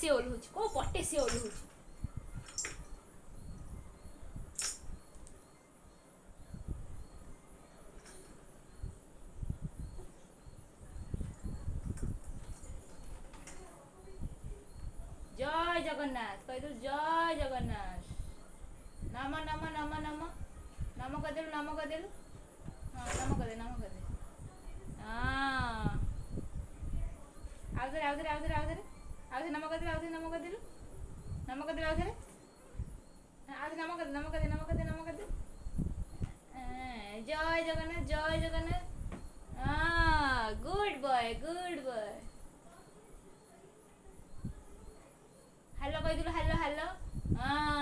ସେ ଓହ୍ଲଉଛି କୋଉ ପଟେ ସେ ଓହ୍ଲଉଛି। ଜୟ ଜଗନ୍ନାଥ କହିଦେଲୁ ଜୟ ଜଗନ୍ନାଥ। ନମ ନମ ନମ ନମ ନମ କରିଦେଲୁ ନମ କରିଦେଲୁ। ହଁ ନମ କରିଦେ ନମ କରିଦେ। ହଁ ଆଉଥରେ ଆଉଥରେ ଆଉଥରେ ଆଉଥରେ ଆଉଥରେ ନମ କରିଦେଲୁ ଆଉଥରେ ନମ କରିଦେଲୁ ନମ କରିଦେଲୁ ଆଉଥରେ ଆଉଥରେ ନମ କରିଦେ ନମ କରିଦେ ନମ କରିଦେ ନମ କରିଦେ। ଜୟ ଜଗନ୍ନାଥ ଜୟ ଜଗନ୍ନାଥ। ହଁ good boy good boy. Hello କହିଦେଲୁ ହାଲୋ ହାଲୋ। ହଁ